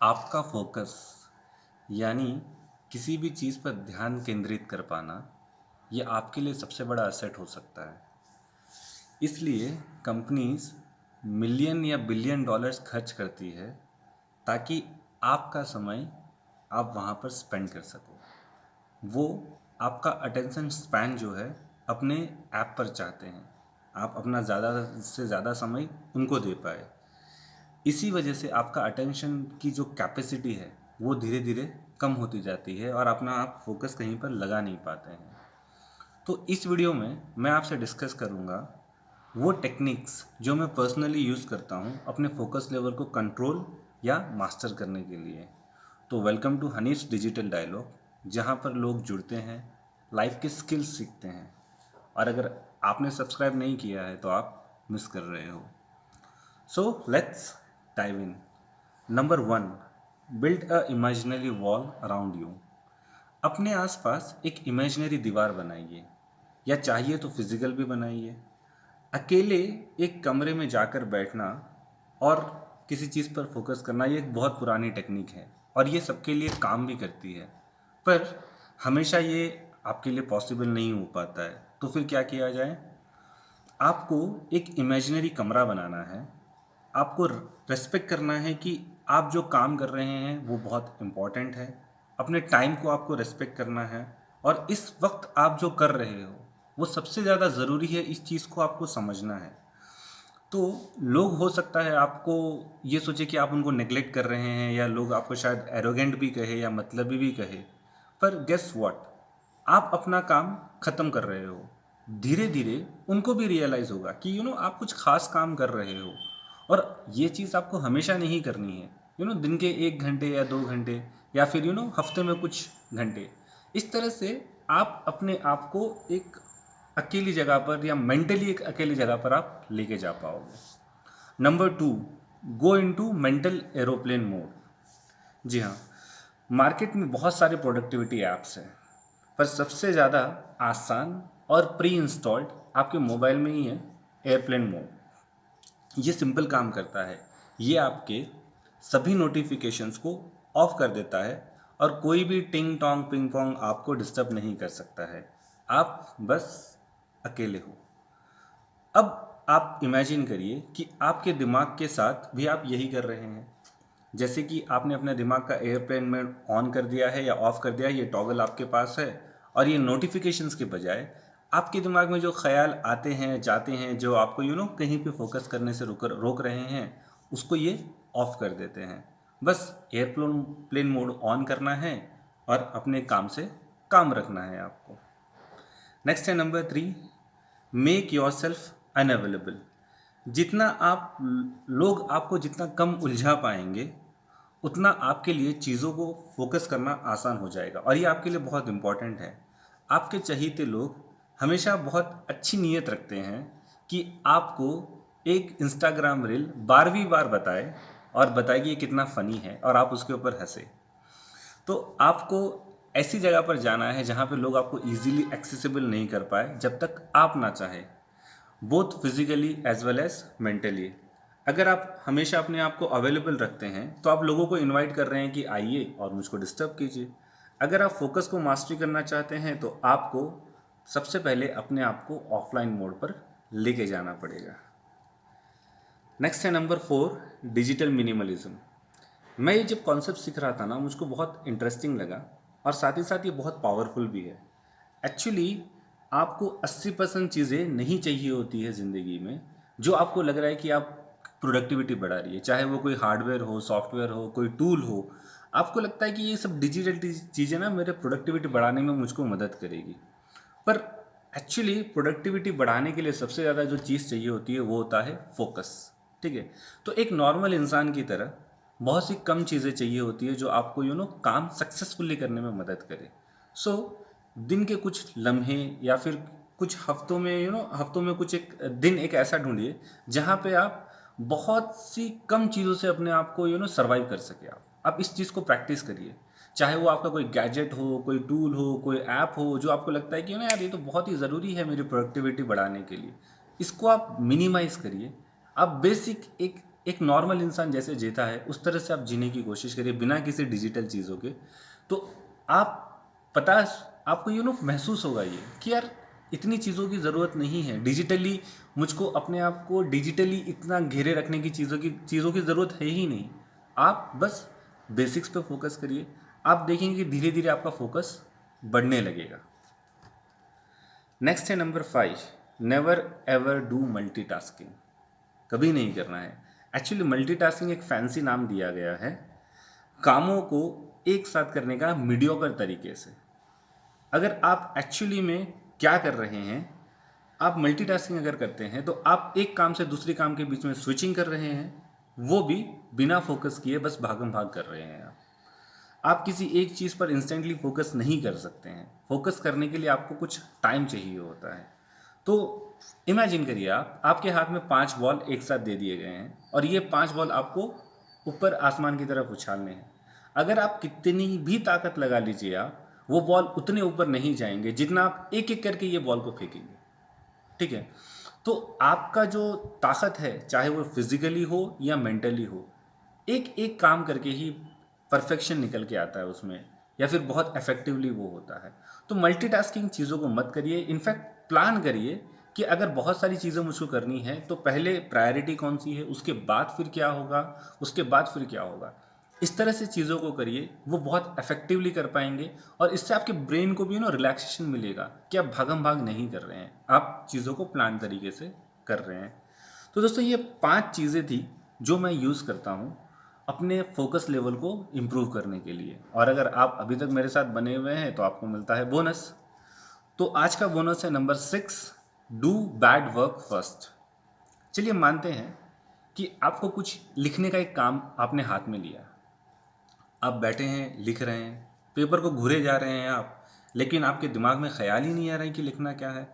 आपका फोकस यानी किसी भी चीज़ पर ध्यान केंद्रित कर पाना ये आपके लिए सबसे बड़ा असेट हो सकता है। इसलिए कंपनीज मिलियन या बिलियन डॉलर्स खर्च करती है ताकि आपका समय आप वहाँ पर स्पेंड कर सको। वो आपका अटेंशन स्पैन जो है अपने ऐप पर चाहते हैं, आप अपना ज़्यादा से ज़्यादा समय उनको दे पाए। इसी वजह से आपका अटेंशन की जो कैपेसिटी है वो धीरे धीरे कम होती जाती है और अपना आप फोकस कहीं पर लगा नहीं पाते हैं। तो इस वीडियो में मैं आपसे डिस्कस करूँगा वो टेक्निक्स जो मैं पर्सनली यूज़ करता हूँ अपने फोकस लेवल को कंट्रोल या मास्टर करने के लिए। तो वेलकम टू हनीफ्स डिजिटल डायलॉग, जहाँ पर लोग जुड़ते हैं, लाइफ के स्किल्स सीखते हैं। और अगर आपने सब्सक्राइब नहीं किया है तो आप मिस कर रहे हो। So let's dive in. Number 1, build a imaginary wall around you. अपने आसपास एक इमेजिनरी दीवार बनाइए, या चाहिए तो फिजिकल भी बनाइए। अकेले एक कमरे में जाकर बैठना और किसी चीज़ पर फोकस करना ये एक बहुत पुरानी टेक्निक है और ये सबके लिए काम भी करती है, पर हमेशा ये आपके लिए पॉसिबल नहीं हो पाता है। तो फिर क्या किया जाए? आपको एक इमेजिनरी कमरा बनाना है। आपको रेस्पेक्ट करना है कि आप जो काम कर रहे हैं वो बहुत इम्पॉर्टेंट है। अपने टाइम को आपको रेस्पेक्ट करना है और इस वक्त आप जो कर रहे हो वो सबसे ज़्यादा ज़रूरी है। इस चीज़ को आपको समझना है। तो लोग हो सकता है आपको ये सोचे कि आप उनको नेग्लेक्ट कर रहे हैं, या लोग आपको शायद एरोगेंट भी कहे या मतलबी भी कहे, पर गेस व्हाट, आप अपना काम ख़त्म कर रहे हो। धीरे धीरे उनको भी रियलाइज़ होगा कि आप कुछ खास काम कर रहे हो। और ये चीज़ आपको हमेशा नहीं करनी है। दिन के 1 घंटे या 2 घंटे, या फिर हफ्ते में कुछ घंटे। इस तरह से आप अपने आप को एक अकेली जगह पर या मेंटली एक अकेली जगह पर आप लेके जा पाओगे। Number 2, go into mental aeroplane mode. जी हाँ, मार्केट में बहुत सारे प्रोडक्टिविटी ऐप्स हैं, पर सबसे ज़्यादा आसान और प्री इंस्टॉल्ड आपके मोबाइल में ही है एयरप्लेन मोड। ये सिंपल काम करता है। ये आपके सभी नोटिफिकेशंस को ऑफ कर देता है और कोई भी टिंग टोंग पिंग पोंग आपको डिस्टर्ब नहीं कर सकता है। आप बस अकेले हो। अब आप इमेजिन करिए कि आपके दिमाग के साथ भी आप यही कर रहे हैं। जैसे कि आपने अपने दिमाग का एयरप्लेन में ऑन कर दिया है या ऑफ कर दिया है, ये टॉगल आपके पास है, और ये नोटिफिकेशंस के बजाय आपके दिमाग में जो ख्याल आते हैं जाते हैं, जो आपको कहीं पे फोकस करने से रोक रहे हैं, उसको ये ऑफ कर देते हैं। बस एयरप्लेन मोड ऑन करना है और अपने काम से काम रखना है आपको। नेक्स्ट है number 3, make your self unavailable. जितना आप लोग आपको जितना कम उलझा पाएंगे, उतना आपके लिए चीज़ों को फोकस करना आसान हो जाएगा। और ये आपके लिए बहुत इंपॉर्टेंट है। आपके चहेते लोग हमेशा बहुत अच्छी नीयत रखते हैं कि आपको एक इंस्टाग्राम रील 12वीं बार बताए और बताए कि ये कितना फ़नी है और आप उसके ऊपर हंसे। तो आपको ऐसी जगह पर जाना है जहाँ पे लोग आपको इजीली एक्सेसिबल नहीं कर पाए जब तक आप ना चाहे, both physically as well as mentally. अगर आप हमेशा अपने आप को अवेलेबल रखते हैं तो आप लोगों को इनवाइट कर रहे हैं कि आइए और मुझको डिस्टर्ब कीजिए। अगर आप फोकस को मास्टरी करना चाहते हैं तो आपको सबसे पहले अपने आप को ऑफलाइन मोड पर लेके जाना पड़ेगा। नेक्स्ट है नंबर 4, डिजिटल मिनिमलिज्म। मैं ये जब कॉन्सेप्ट सीख रहा था ना, मुझको बहुत इंटरेस्टिंग लगा और साथ ही साथ ये बहुत पावरफुल भी है। एक्चुअली आपको 80% चीज़ें नहीं चाहिए होती है ज़िंदगी में, जो आपको लग रहा है कि आप प्रोडक्टिविटी बढ़ा रही है। चाहे वो कोई हार्डवेयर हो, सॉफ्टवेयर हो, कोई टूल हो, आपको लगता है कि ये सब डिजिटल चीज़ें ना मेरे प्रोडक्टिविटी बढ़ाने में मुझको मदद करेगी। पर एक्चुअली प्रोडक्टिविटी बढ़ाने के लिए सबसे ज़्यादा जो चीज़ चाहिए होती है वो होता है फोकस। ठीक है, तो एक नॉर्मल इंसान की तरह बहुत सी कम चीज़ें चाहिए होती है जो आपको काम सक्सेसफुली करने में मदद करे। सो दिन के कुछ लम्हे या फिर कुछ हफ्तों में हफ्तों में कुछ एक दिन एक ऐसा ढूंढिए जहाँ पे आप बहुत सी कम चीज़ों से अपने आप को सर्वाइव कर सके। आप इस चीज़ को प्रैक्टिस करिए। चाहे वो आपका कोई गैजेट हो, कोई टूल हो, कोई ऐप हो जो आपको लगता है कि यार ये तो बहुत ही ज़रूरी है मेरी प्रोडक्टिविटी बढ़ाने के लिए, इसको आप मिनिमाइज़ करिए। आप बेसिक एक एक नॉर्मल इंसान जैसे जीता है उस तरह से आप जीने की कोशिश करिए, बिना किसी डिजिटल चीज़ों के। तो आप पता आपको महसूस होगा ये कि यार इतनी चीज़ों की ज़रूरत नहीं है, डिजिटली मुझको अपने आप को डिजिटली इतना घेरे रखने की चीज़ों की ज़रूरत है ही नहीं। आप बस बेसिक्स पे फोकस करिए, आप देखेंगे कि धीरे धीरे आपका फोकस बढ़ने लगेगा। नेक्स्ट है number 5, never ever do multitasking. कभी नहीं करना है। एक्चुअली मल्टीटास्किंग एक फैंसी नाम दिया गया है कामों को एक साथ करने का मीडियोकर तरीके से। अगर आप एक्चुअली में क्या कर रहे हैं, आप मल्टीटास्किंग अगर करते हैं तो आप एक काम से दूसरे काम के बीच में स्विचिंग कर रहे हैं, वो भी बिना फोकस किए, बस भागम भाग कर रहे हैं आप किसी एक चीज़ पर इंस्टेंटली फोकस नहीं कर सकते हैं। फोकस करने के लिए आपको कुछ टाइम चाहिए होता है। तो इमेजिन करिए आपके हाथ में 5 बॉल एक साथ दे दिए गए हैं और ये 5 बॉल आपको ऊपर आसमान की तरफ उछालने हैं। अगर आप कितनी भी ताकत लगा लीजिए, आप वो बॉल उतने ऊपर नहीं जाएंगे जितना आप एक एक करके ये बॉल को फेंकेंगे। ठीक है, तो आपका जो ताकत है, चाहे वो फिजिकली हो या मेंटली हो, एक एक काम करके ही परफेक्शन निकल के आता है उसमें, या फिर बहुत इफेक्टिवली वो होता है। तो मल्टीटास्किंग चीज़ों को मत करिए। इनफैक्ट प्लान करिए कि अगर बहुत सारी चीज़ें मुझको करनी है तो पहले प्रायोरिटी कौन सी है, उसके बाद फिर क्या होगा, उसके बाद फिर क्या होगा। इस तरह से चीज़ों को करिए, वो बहुत इफेक्टिवली कर पाएंगे और इससे आपके ब्रेन को भी रिलैक्सेशन मिलेगा कि आप भागम भाग नहीं कर रहे हैं, आप चीज़ों को प्लान तरीके से कर रहे हैं। तो दोस्तों ये 5 चीज़ें थी जो मैं यूज़ करता हूँ अपने फोकस लेवल को इम्प्रूव करने के लिए। और अगर आप अभी तक मेरे साथ बने हुए हैं तो आपको मिलता है बोनस। तो आज का बोनस है number 6, do bad work first. चलिए मानते हैं कि आपको कुछ लिखने का एक काम आपने हाथ में लिया, आप बैठे हैं, लिख रहे हैं, पेपर को घूरे जा रहे हैं आप, लेकिन आपके दिमाग में ख्याल ही नहीं आ रहा है कि लिखना क्या है।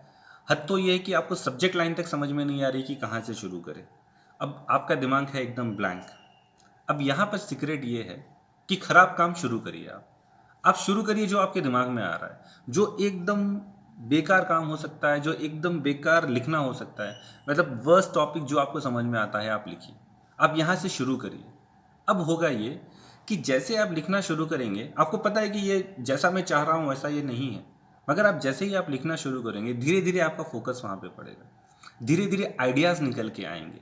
हद तो ये है कि आपको सब्जेक्ट लाइन तक समझ में नहीं आ रही कि कहाँ से शुरू करें। अब आपका दिमाग है एकदम ब्लैंक। अब यहाँ पर सीक्रेट ये है कि खराब काम शुरू करिए। आप शुरू करिए जो आपके दिमाग में आ रहा है, जो एकदम बेकार काम हो सकता है, जो एकदम बेकार लिखना हो सकता है, मतलब वर्स्ट टॉपिक जो आपको समझ में आता है आप लिखिए। आप यहाँ से शुरू करिए। अब होगा ये कि जैसे आप लिखना शुरू करेंगे, आपको पता है कि ये जैसा मैं चाह रहा हूँ वैसा ये नहीं है, मगर आप जैसे ही आप लिखना शुरू करेंगे धीरे धीरे आपका फोकस वहाँ पे पड़ेगा, धीरे धीरे आइडियाज़ निकल के आएंगे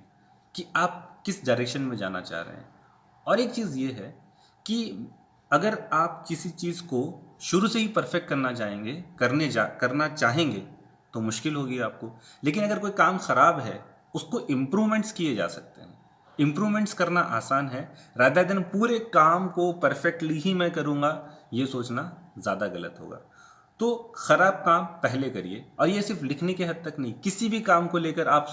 कि आप किस डायरेक्शन में जाना चाह रहे हैं। और एक चीज़ ये है कि अगर आप किसी चीज़ को शुरू से ही परफेक्ट करना चाहेंगे तो मुश्किल होगी आपको। लेकिन अगर कोई काम ख़राब है उसको इम्प्रूवमेंट्स किए जा सकते हैं। इम्प्रूवमेंट्स करना आसान है, रादर देन पूरे काम को परफेक्टली ही मैं करूँगा, ये सोचना ज़्यादा गलत होगा। तो ख़राब काम पहले करिए। और ये सिर्फ लिखने के हद तक नहीं, किसी भी काम को लेकर आप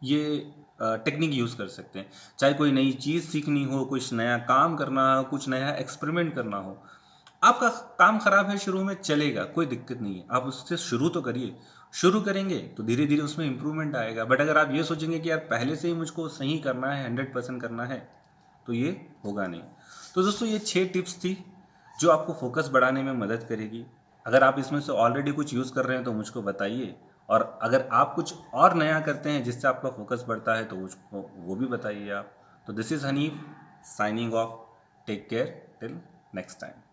ये टेक्निक यूज़ कर सकते हैं। चाहे कोई नई चीज़ सीखनी हो, कुछ नया काम करना हो, कुछ नया एक्सपेरिमेंट करना हो। आपका काम खराब है शुरू में, चलेगा, कोई दिक्कत नहीं है, आप उससे शुरू तो करिए। शुरू करेंगे तो धीरे धीरे उसमें इम्प्रूवमेंट आएगा। बट अगर आप ये सोचेंगे कि यार पहले से ही मुझको सही करना है, 100% करना है, तो ये होगा नहीं। तो दोस्तों ये 6 टिप्स थी जो आपको फोकस बढ़ाने में मदद करेगी। अगर आप इसमें से ऑलरेडी कुछ यूज़ कर रहे हैं तो मुझको बताइए, और अगर आप कुछ और नया करते हैं जिससे आपका फोकस बढ़ता है तो उसको वो भी बताइए आप। तो this is Hanif signing off. Take care till next time.